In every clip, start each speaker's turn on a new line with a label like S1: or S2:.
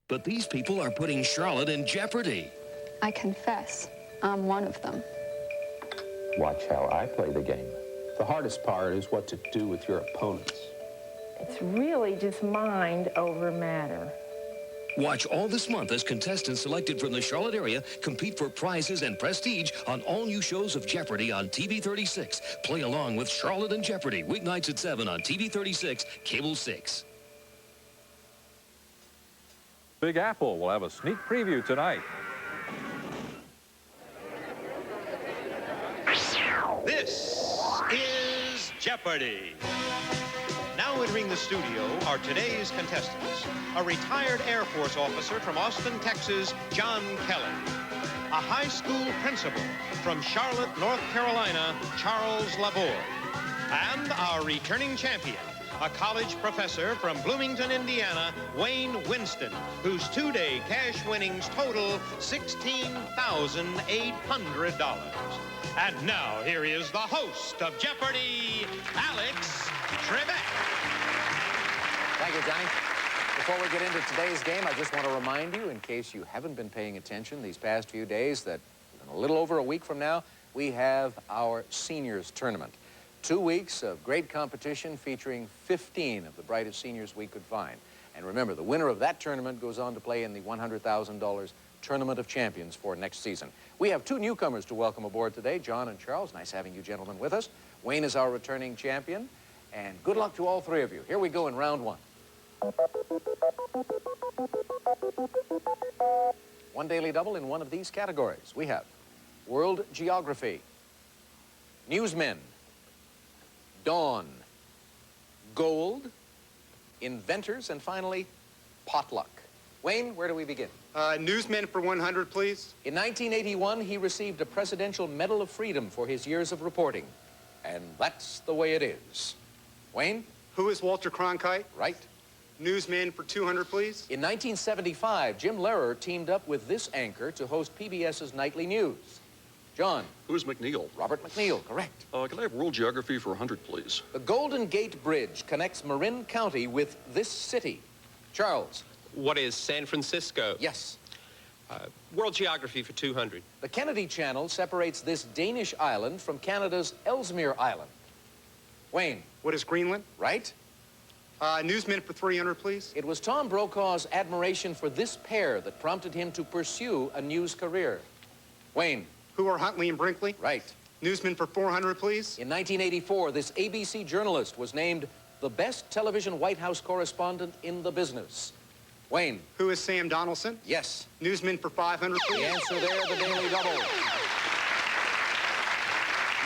S1: But these people are putting Charlotte in jeopardy.
S2: I confess, I'm one of them.
S3: Watch how I play the game. The hardest part is what to do with your opponents.
S4: It's really just mind over matter.
S1: Watch all this month as contestants selected from the Charlotte area compete for prizes and prestige on all new shows of Jeopardy on TV 36. Play along with Charlotte and Jeopardy, weeknights at 7 on TV 36, Cable 6.
S5: Big Apple will have a sneak preview tonight.
S6: This is Jeopardy! Now entering the studio are today's contestants. A retired Air Force officer from Austin, Texas, John Kelly. A high school principal from Charlotte, North Carolina, Charles Laborde. And our returning champion, a college professor from Bloomington, Indiana, Wayne Winston, whose two-day cash winnings total $16,800. And now, here is the host of Jeopardy, Alex Trebek.
S7: Thank you, Johnny. Before we get into today's game, I just want to remind you, in case you haven't been paying attention these past few days, that in a little over a week from now, we have our seniors tournament. 2 weeks of great competition featuring 15 of the brightest seniors we could find. And remember, the winner of that tournament goes on to play in the $100,000 Tournament of Champions for next season. We have 2 newcomers to welcome aboard today, John and Charles. Nice having you gentlemen with us. Wayne is our returning champion. And good luck to all 3 of you. Here we go in round 1. 1 daily double in one of these categories. We have World Geography, Newsmen, Dawn, Gold, Inventors, and finally, Potluck. Wayne, where do we begin?
S8: Newsmen for 100, please.
S7: In 1981, he received a Presidential Medal of Freedom for his years of reporting. And that's the way it is. Wayne?
S8: Who is Walter Cronkite?
S7: Right.
S8: Newsmen for 200, please.
S7: In 1975, Jim Lehrer teamed up with this anchor to host PBS's Nightly News. John?
S9: Who's McNeil?
S7: Robert McNeil, correct.
S9: Can I have World Geography for 100, please?
S7: The Golden Gate Bridge connects Marin County with this city. Charles?
S10: What is San Francisco?
S7: Yes.
S10: World Geography for 200.
S7: The Kennedy Channel separates this Danish island from Canada's Ellesmere Island. Wayne?
S8: What is Greenland?
S7: Right.
S8: Newsmen for 300, please.
S7: It was Tom Brokaw's admiration for this pair that prompted him to pursue a news career. Wayne?
S8: Who are Huntley and Brinkley?
S7: Right.
S8: Newsmen for 400, please.
S7: In 1984, this ABC journalist was named the best television White House correspondent in the business. Wayne?
S8: Who is Sam Donaldson?
S7: Yes.
S8: Newsmen for 500, please.
S7: The answer there, the daily double.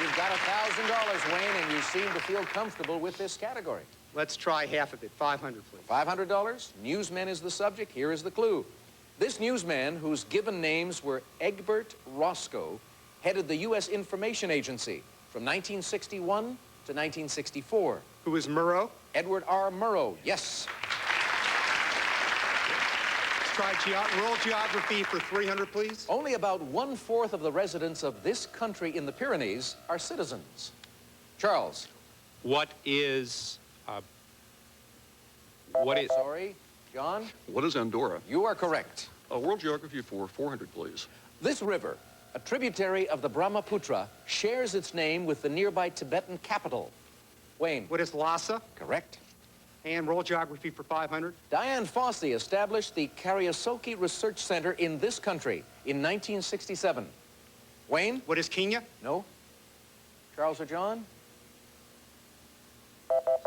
S7: You've got $1,000, Wayne, and you seem to feel comfortable with this category.
S8: Let's try half of it. 500, please.
S7: $500. Newsman is the subject. Here is the clue. This newsman, whose given names were Egbert Roscoe, headed the U.S. Information Agency from 1961 to 1964.
S8: Who is Murrow?
S7: Edward R. Murrow, yes.
S8: Let's try World Geography for 300, please.
S7: Only about 1/4 of the residents of this country in the Pyrenees are citizens. Charles?
S10: What is...
S7: Sorry, John?
S9: What is Andorra?
S7: You are correct.
S9: World Geography for 400, please.
S7: This river, a tributary of the Brahmaputra, shares its name with the nearby Tibetan capital. Wayne?
S8: What is Lhasa?
S7: Correct.
S8: And World Geography for 500.
S7: Diane Fossey established the Kariosoki Research Center in this country in 1967. Wayne?
S8: What is Kenya?
S7: No. Charles or John?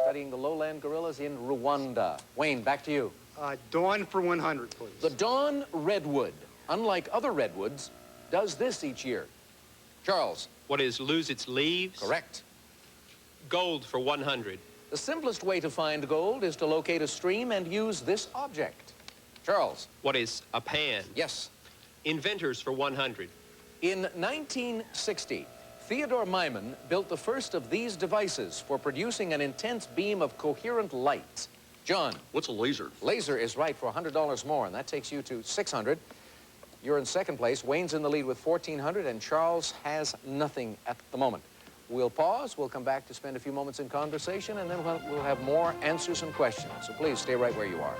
S7: Studying the lowland gorillas in Rwanda. Wayne, back to you.
S8: Dawn for 100, please.
S7: The Dawn redwood, unlike other redwoods, does this each year. Charles?
S10: What is lose its leaves?
S7: Correct.
S10: Gold for 100.
S7: The simplest way to find gold is to locate a stream and use this object. Charles?
S10: What is a pan?
S7: Yes.
S10: Inventors for 100.
S7: In 1960, Theodore Myman built the first of these devices for producing an intense beam of coherent light. John?
S9: What's a laser?
S7: Laser is right for $100 more, and that takes you to $600. You're in second place. Wayne's in the lead with $1,400, and Charles has nothing at the moment. We'll pause. We'll come back to spend a few moments in conversation, and then we'll have more answers and questions. So please stay right where you are.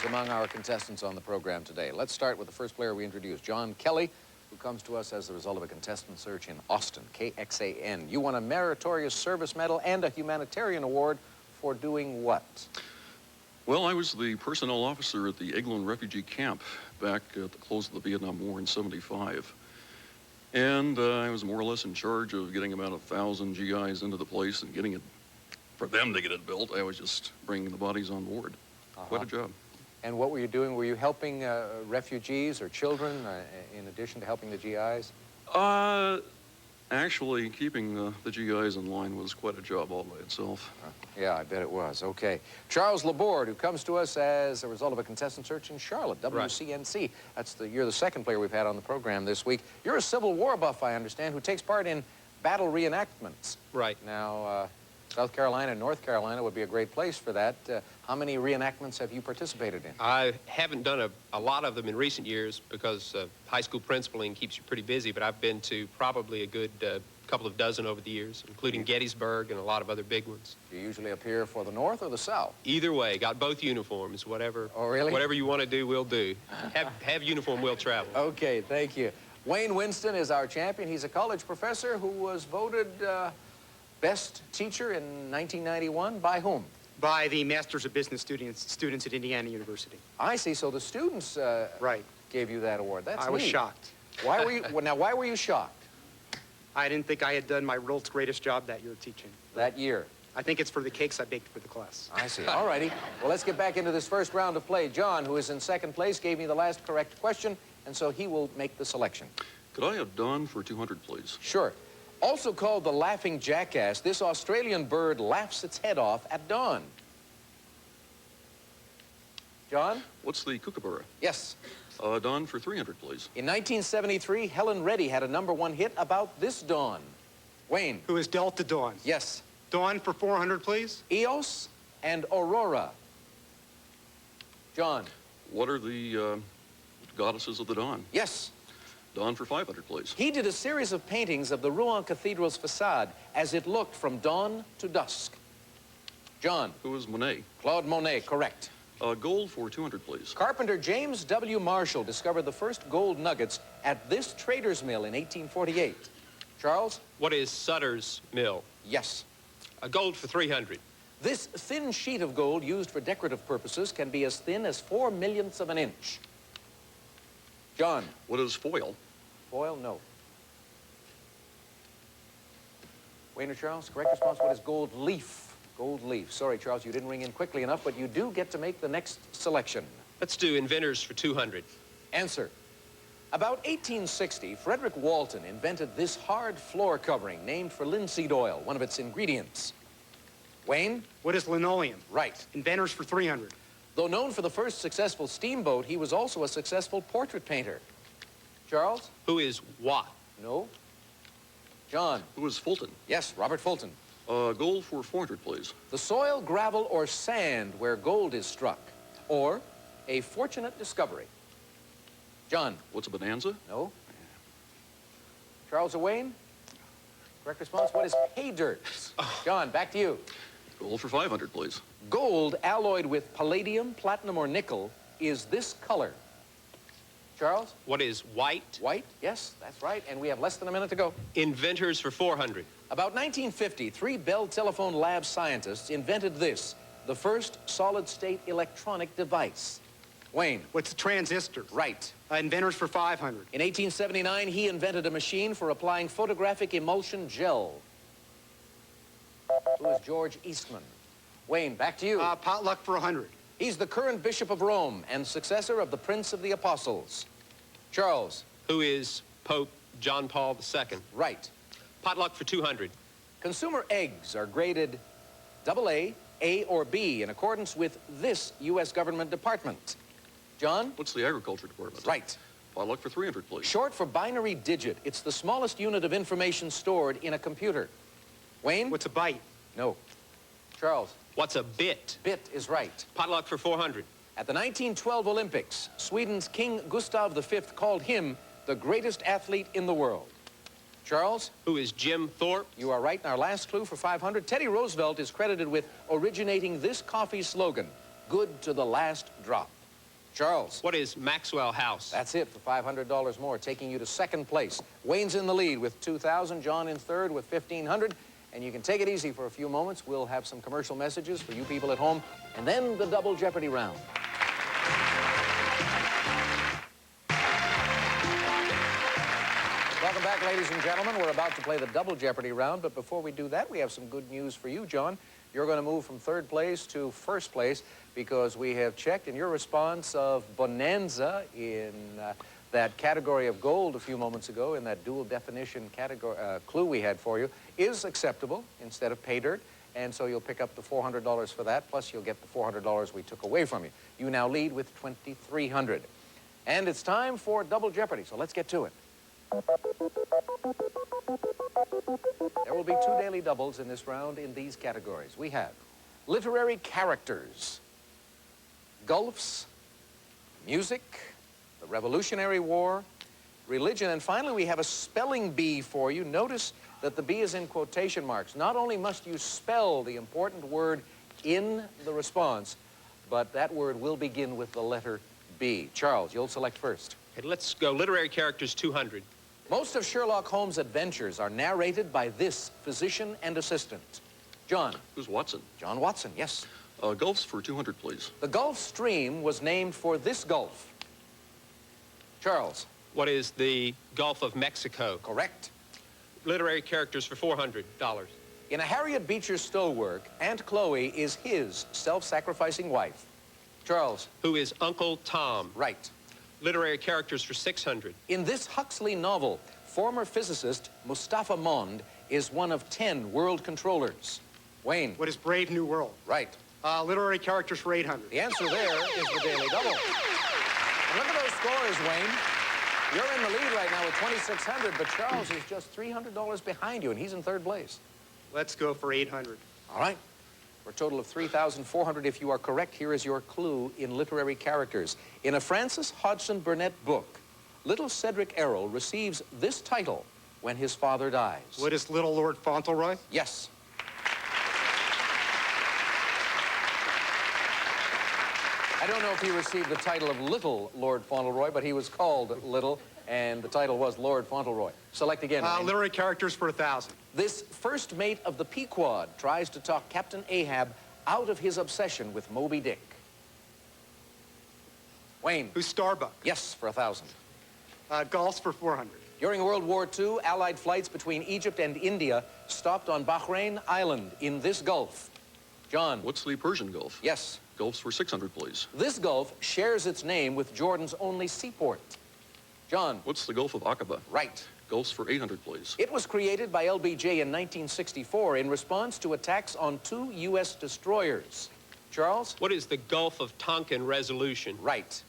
S7: among our contestants on the program today. Let's start with the first player we introduced, John Kelly, who comes to us as the result of a contestant search in Austin, KXAN. You won a Meritorious Service Medal and a Humanitarian Award for doing what?
S9: Well, I was the personnel officer at the Eglin refugee camp back at the close of the Vietnam War in '75. And I was more or less in charge of getting about 1,000 GIs into the place and getting it, for them to get it built. I was just bringing the bodies on board. Quite a job.
S7: And what were you doing? Were you helping refugees or children in addition to helping the GIs?
S9: Actually, keeping the GIs in line was quite a job all by itself.
S7: Yeah, I bet it was. Okay. Charles Laborde, who comes to us as a result of a contestant search in Charlotte, WCNC. You're the second player we've had on the program this week. You're a Civil War buff, I understand, who takes part in battle reenactments.
S10: Right.
S7: Now, South Carolina and North Carolina would be a great place for that. How many reenactments have you participated in?
S10: I haven't done a lot of them in recent years because high school principaling keeps you pretty busy, but I've been to probably a good couple of dozen over the years, including Gettysburg and a lot of other big ones.
S7: Do you usually appear for the North or the South?
S10: Either way, got both uniforms, whatever.
S7: Oh, really?
S10: Whatever you want to do, we'll do. Have uniform, we'll travel.
S7: Okay, thank you. Wayne Winston is our champion. He's a college professor who was voted best teacher in 1991 by whom?
S8: By the Masters of Business students at Indiana University.
S7: I see. So the students
S8: right.
S7: gave you that award. That's
S8: I was
S7: neat.
S8: shocked.
S7: Why were you? Well, now, why were you shocked?
S8: I didn't think I had done my world's greatest job that year teaching.
S7: That year?
S8: I think it's for the cakes I baked for the class.
S7: I see. All righty. Well, let's get back into this first round of play. John, who is in second place, gave me the last correct question, and so he will make the selection.
S9: Could I have Don for 200, please?
S7: Sure. Also called the laughing jackass, this Australian bird laughs its head off at dawn. John?
S9: What's the kookaburra?
S7: Yes.
S9: Don for 300, please.
S7: In 1973, Helen Reddy had a #1 hit about this dawn. Wayne?
S8: Who is Delta Dawn?
S7: Yes.
S8: Dawn for 400, please.
S7: Eos and Aurora. John?
S9: What are the goddesses of the dawn?
S7: Yes.
S9: Don for 500, please.
S7: He did a series of paintings of the Rouen Cathedral's facade as it looked from dawn to dusk. John?
S9: Who is Monet?
S7: Claude Monet, correct.
S9: Gold for 200, please.
S7: Carpenter James W. Marshall discovered the first gold nuggets at this trader's mill in 1848. Charles?
S10: What is Sutter's Mill?
S7: Yes.
S10: Gold for 300.
S7: This thin sheet of gold used for decorative purposes can be as thin as 4/millionths of an inch. John?
S9: What is foil?
S7: Foil, no. Wayne or Charles, correct response, what is gold leaf? Gold leaf. Sorry, Charles, you didn't ring in quickly enough, but you do get to make the next selection.
S10: Let's do inventors for 200.
S7: Answer. About 1860, Frederick Walton invented this hard floor covering named for linseed oil, one of its ingredients. Wayne?
S8: What is linoleum?
S7: Right.
S8: Inventors for 300.
S7: Though known for the first successful steamboat, he was also a successful portrait painter. Charles?
S10: Who is Watt?
S7: No. John?
S9: Who is Fulton?
S7: Yes, Robert Fulton.
S9: Gold for 400, please.
S7: The soil, gravel, or sand where gold is struck. Or a fortunate discovery. John?
S9: What's a bonanza?
S7: No. Charles or Wayne? Correct response, what is pay dirt? John, back to you.
S9: Gold for 500, please.
S7: Gold alloyed with palladium, platinum, or nickel is this color. Charles?
S10: What is white?
S7: White, yes, that's right, and we have less than a minute to go.
S10: Inventors for 400.
S7: About 1950, 3 Bell Telephone Lab scientists invented this, the first solid-state electronic device. Wayne?
S8: What's a transistor?
S7: Right.
S8: Inventors for 500.
S7: In 1879, he invented a machine for applying photographic emulsion gel. Who is George Eastman? Wayne, back to you.
S8: Potluck for 100.
S7: He's the current Bishop of Rome and successor of the Prince of the Apostles. Charles?
S10: Who is Pope John Paul II?
S7: Right.
S10: Potluck for 200.
S7: Consumer eggs are graded AA, A, or B in accordance with this U.S. government department. John?
S9: What's the agriculture department?
S7: Right.
S9: Potluck for 300, please.
S7: Short for binary digit. It's the smallest unit of information stored in a computer. Wayne?
S8: What's a byte?
S7: No. Charles?
S10: What's a bit?
S7: Bit is right.
S10: Potluck for 400.
S7: At the 1912 Olympics, Sweden's King Gustav V called him the greatest athlete in the world. Charles?
S10: Who is Jim Thorpe?
S7: You are right. And our last clue for 500, Teddy Roosevelt is credited with originating this coffee slogan, good to the last drop. Charles.
S10: What is Maxwell House?
S7: That's it for $500 more, taking you to second place. Wayne's in the lead with 2,000, John in third with 1,500. And you can take it easy for a few moments. We'll have some commercial messages for you people at home, and then the double Jeopardy round. Welcome back, ladies and gentlemen. We're about to play the double Jeopardy round, but before we do that, we have some good news for you, John. You're going to move from third place to first place because we have checked, and your response of bonanza in that category of gold a few moments ago, in that dual definition category clue we had for you, is acceptable instead of pay dirt. And so you'll pick up the $400 for that, plus you'll get the $400 we took away from you. You now lead with $2,300. And it's time for double Jeopardy, so let's get to it. There will be 2 daily doubles in this round in these categories. We have literary characters, gulfs, music, the Revolutionary War, religion, and finally we have a spelling bee for you. Notice that the B is in quotation marks. Not only must you spell the important word in the response, but that word will begin with the letter B. Charles, you'll select first.
S10: Okay, let's go literary characters 200.
S7: Most of Sherlock Holmes' adventures are narrated by this physician and assistant. John.
S9: Who's Watson?
S7: John Watson, yes.
S9: Gulfs for 200, please.
S7: The Gulf Stream was named for this gulf. Charles.
S10: What is the Gulf of Mexico?
S7: Correct.
S10: Literary characters for $400.
S7: In a Harriet Beecher Stowe work, Aunt Chloe is his self-sacrificing wife. Charles.
S10: Who is Uncle Tom?
S7: Right.
S10: Literary characters for $600.
S7: In this Huxley novel, former physicist Mustafa Mond is one of 10 world controllers. Wayne.
S8: What is Brave New World?
S7: Right.
S8: Literary characters for 800.
S7: The answer there is the Daily Double. And look at those scores, Wayne. You're in the lead right now with 2,600, but Charles is just $300 behind you, and he's in third place.
S8: Let's go for 800.
S7: All right. For a total of 3,400, if you are correct, here is your clue in literary characters. In a Francis Hodgson Burnett book, little Cedric Errol receives this title when his father dies.
S8: What is Little Lord Fauntleroy?
S7: Yes. I don't know if he received the title of Little Lord Fauntleroy, but he was called Little, and the title was Lord Fauntleroy. Select again.
S8: Literary characters for 1,000.
S7: This first mate of the Pequod tries to talk Captain Ahab out of his obsession with Moby Dick. Wayne.
S8: Who's Starbuck?
S7: Yes, for 1,000.
S8: Gulfs for 400.
S7: During World War II, Allied flights between Egypt and India stopped on Bahrain Island in this gulf. John.
S9: What's the Persian Gulf?
S7: Yes.
S9: Gulfs for 600, please.
S7: This gulf shares its name with Jordan's only seaport. John.
S9: What's the Gulf of Aqaba?
S7: Right.
S9: Gulfs for 800, please.
S7: It was created by LBJ in 1964 in response to attacks on 2 U.S. destroyers. Charles?
S10: What is the Gulf of Tonkin Resolution?
S7: Right.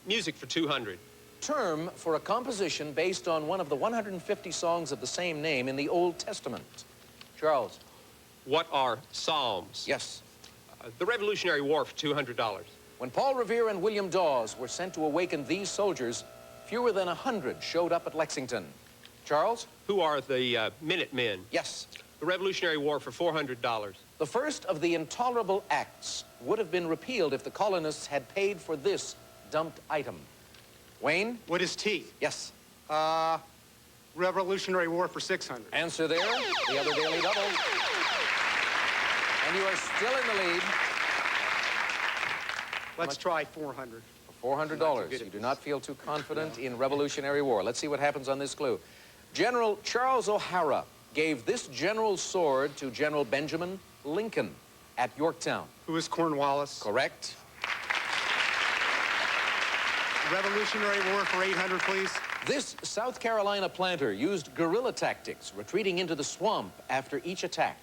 S10: Music for 200.
S7: Term for a composition based on one of the 150 songs of the same name in the Old Testament. Charles?
S10: What are Psalms?
S7: Yes.
S10: The Revolutionary War for $200.
S7: When Paul Revere and William Dawes were sent to awaken these soldiers, fewer than 100 showed up at Lexington. Charles?
S10: Who are the Minutemen?
S7: Yes.
S10: The Revolutionary War for $400.
S7: The first of the intolerable acts would have been repealed if the colonists had paid for this dumped item. Wayne?
S8: What is tea?
S7: Yes.
S8: Revolutionary War for 600.
S7: Answer there, the other Daily Double. And you are still in the lead.
S8: Let's try 400.
S7: For $400. You do not feel too confident in Revolutionary War. Let's see what happens on this clue. General Charles O'Hara gave this general's sword to General Benjamin Lincoln at Yorktown.
S8: Who is Cornwallis?
S7: Correct.
S8: Revolutionary War for 800, please.
S7: This South Carolina planter used guerrilla tactics, retreating into the swamp after each attack.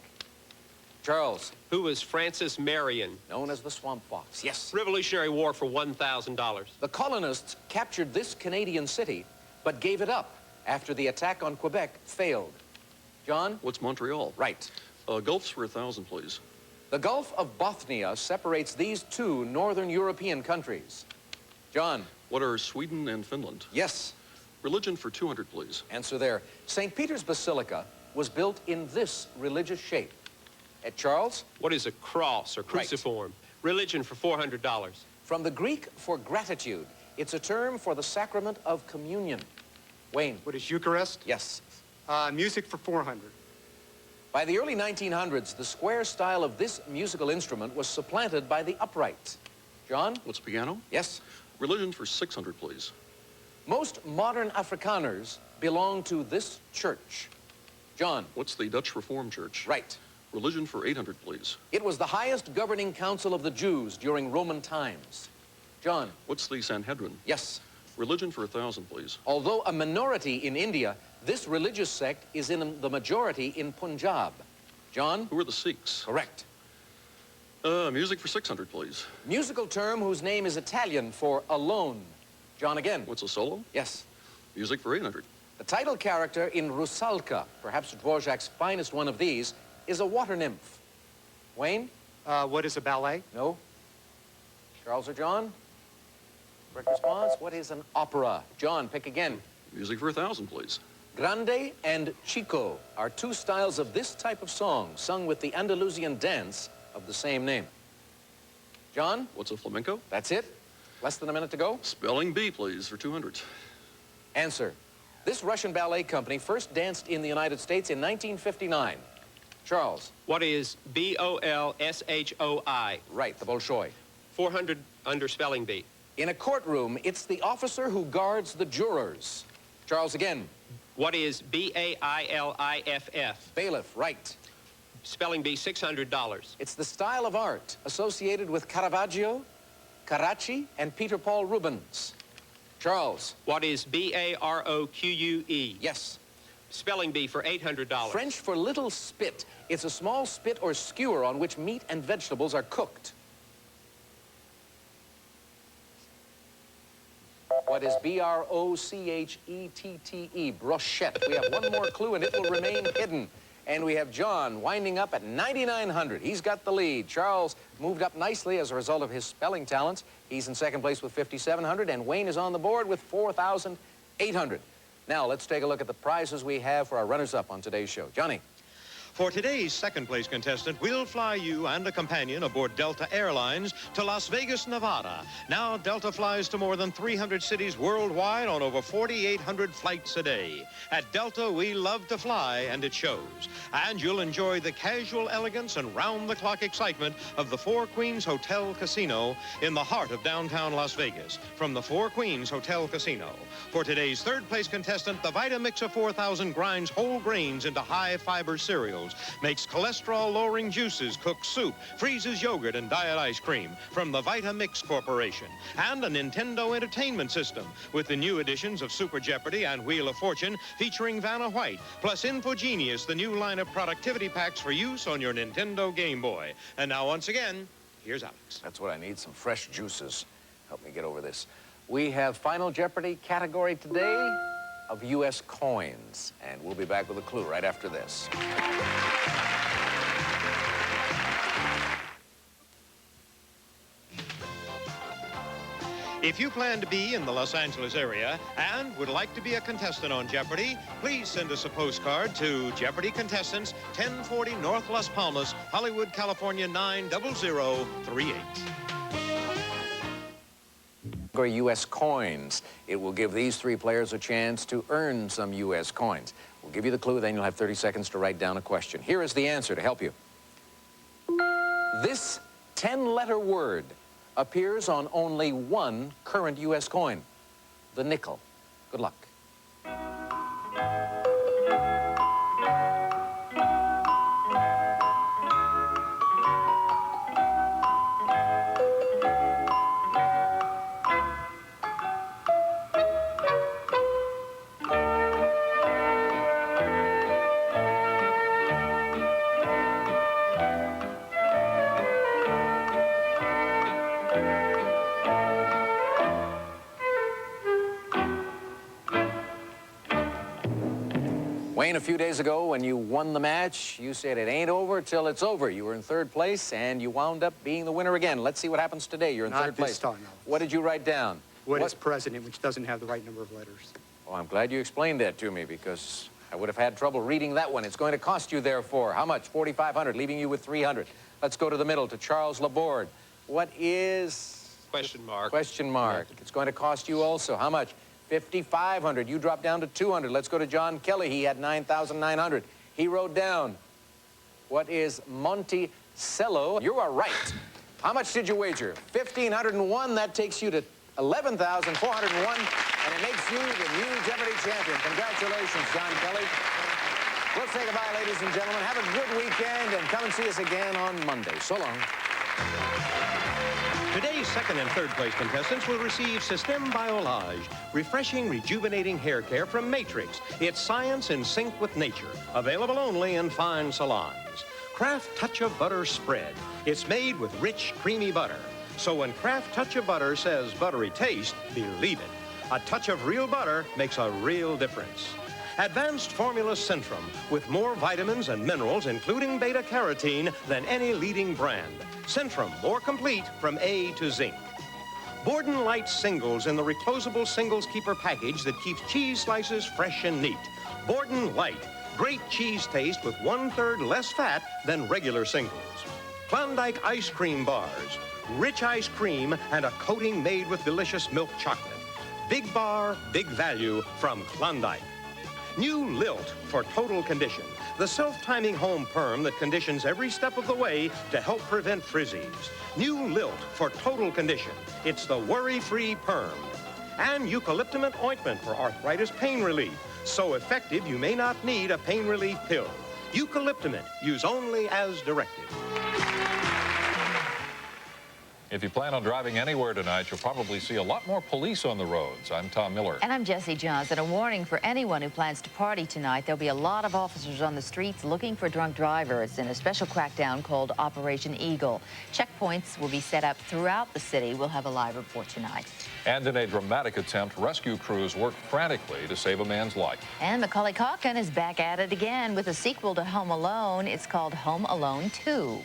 S7: Charles.
S10: Who was Francis Marion?
S7: Known as the Swamp Fox. Yes.
S10: Revolutionary War for $1,000.
S7: The colonists captured this Canadian city, but gave it up after the attack on Quebec failed. John?
S9: What's Montreal?
S7: Right.
S9: Gulfs for 1,000, please.
S7: The Gulf of Bothnia separates these 2 northern European countries. John?
S9: What are Sweden and Finland?
S7: Yes.
S9: Religion for 200, please.
S7: Answer there. St. Peter's Basilica was built in this religious shape. At Charles?
S10: What is a cross or cruciform? Right. Religion for $400.
S7: From the Greek for gratitude, it's a term for the sacrament of communion. Wayne.
S8: What is Eucharist?
S7: Yes.
S8: Music for 400.
S7: By the early 1900s, the square style of this musical instrument was supplanted by the upright. John?
S9: What's piano?
S7: Yes.
S9: Religion for 600, please.
S7: Most modern Afrikaners belong to this church. John?
S9: What's the Dutch Reformed Church?
S7: Right.
S9: Religion for 800, please.
S7: It was the highest governing council of the Jews during Roman times. John?
S9: What's the Sanhedrin?
S7: Yes.
S9: Religion for 1,000, please.
S7: Although a minority in India, this religious sect is in the majority in Punjab. John?
S9: Who are the Sikhs?
S7: Correct.
S9: Music for 600, please.
S7: Musical term whose name is Italian for alone. John again.
S9: What's a solo?
S7: Yes.
S9: Music for 800.
S7: The title character in Rusalka, perhaps Dvorak's finest one of these, is a water nymph. Wayne?
S8: What is a ballet?
S7: No. Charles or John? Correct response. What is an opera? John, pick again.
S9: Music for 1,000, please.
S7: Grande and Chico are two styles of this type of song, sung with the Andalusian dance of the same name. John?
S9: What's a flamenco?
S7: That's it. Less than a minute to go.
S9: Spelling bee, please, for 200.
S7: Answer. This Russian ballet company first danced in the United States in 1959. Charles?
S10: What is B-O-L-S-H-O-I?
S7: Right, the Bolshoi.
S10: 400 under spelling bee.
S7: In a courtroom, it's the officer who guards the jurors. Charles again.
S10: What is B-A-I-L-I-F-F?
S7: Bailiff, right.
S10: Spelling bee, $600.
S7: It's the style of art associated with Caravaggio, Carracci, and Peter Paul Rubens. Charles.
S10: What is B-A-R-O-Q-U-E?
S7: Yes.
S10: Spelling bee for $800.
S7: French for little spit. It's a small spit or skewer on which meat and vegetables are cooked. What is B-R-O-C-H-E-T-T-E? Brochette. We have one more clue and it will remain hidden. And we have John winding up at 9,900. He's got the lead. Charles moved up nicely as a result of his spelling talents. He's in second place with 5,700, and Wayne is on the board with 4,800. Now, let's take a look at the prizes we have for our runners-up on today's show. Johnny.
S6: For today's second place contestant, we'll fly you and a companion aboard Delta Airlines to Las Vegas, Nevada. Now, Delta flies to more than 300 cities worldwide on over 4,800 flights a day. At Delta, we love to fly, and it shows. And you'll enjoy the casual elegance and round-the-clock excitement of the Four Queens Hotel Casino in the heart of downtown Las Vegas. From the Four Queens Hotel Casino. For today's third place contestant, the Vitamix of 4,000 grinds whole grains into high-fiber cereals, makes cholesterol-lowering juices, cooks soup, freezes yogurt and diet ice cream from the Vitamix Corporation. And a Nintendo Entertainment System with the new editions of Super Jeopardy and Wheel of Fortune featuring Vanna White, plus Infogenius, the new line of productivity packs for use on your Nintendo Game Boy. And now, once again, here's Alex.
S7: That's what I need, some fresh juices. Help me get over this. We have Final Jeopardy category today of U.S. coins, and we'll be back with a clue right after this.
S6: If you plan to be in the Los Angeles area and would like to be a contestant on Jeopardy, please send us a postcard to Jeopardy Contestants, 1040 North Las Palmas, Hollywood, California, 90038.
S7: U.S. coins. It will give these three players a chance to earn some U.S. coins. We'll give you the clue, then you'll have 30 seconds to write down a question. Here is the answer to help you. This 10-letter word appears on only one current U.S. coin, the nickel. Good luck. Wayne, a few days ago when you won the match, you said it ain't over till it's over. You were in third place, and you wound up being the winner again. Let's see what happens today. You're in third place.
S8: Not this time, Alex.
S7: What did you write down?
S8: What is president, which doesn't have the right number of letters.
S7: Oh, I'm glad you explained that to me, because I would have had trouble reading that one. It's going to cost you, therefore, how much? 4,500, leaving you with 300. Let's go to the middle, to Charles Laborde. What is
S10: Question mark.
S7: Question mark. It's going to cost you also. How much? $5,500. You dropped down to $200. Let's go to John Kelly. He had $9,900. He wrote down, what is Monticello? You are right. How much did you wager? $1,501. That takes you to $11,401, and it makes you the new Jeopardy champion. Congratulations, John Kelly. We'll say goodbye, ladies and gentlemen. Have a good weekend, and come and see us again on Monday. So long.
S6: Today's second and third place contestants will receive Système Biolage, refreshing, rejuvenating hair care from Matrix. It's science in sync with nature, available only in fine salons. Kraft Touch of Butter Spread. It's made with rich, creamy butter. So when Kraft Touch of Butter says buttery taste, believe it. A touch of real butter makes a real difference. Advanced Formula Centrum with more vitamins and minerals, including beta-carotene, than any leading brand. Centrum, more complete from A to Zinc. Borden Light Singles in the reclosable Singles Keeper package that keeps cheese slices fresh and neat. Borden Light, great cheese taste with 1/3 less fat than regular singles. Klondike Ice Cream Bars, rich ice cream and a coating made with delicious milk chocolate. Big bar, big value from Klondike. New Lilt for total condition, the self-timing home perm that conditions every step of the way to help prevent frizzies. New Lilt for total condition. It's the worry-free perm. And eucalyptus ointment for arthritis pain relief. So effective you may not need a pain relief pill. Eucalyptus, use only as directed.
S5: If you plan on driving anywhere tonight, you'll probably see a lot more police on the roads. I'm Tom Miller.
S11: And I'm Jesse Johnson. A warning for anyone who plans to party tonight. There'll be a lot of officers on the streets looking for drunk drivers in a special crackdown called Operation Eagle. Checkpoints will be set up throughout the city. We'll have a live report tonight.
S5: And in a dramatic attempt, rescue crews work frantically to save a man's life.
S11: And Macaulay Culkin is back at it again with a sequel to Home Alone. It's called Home Alone 2.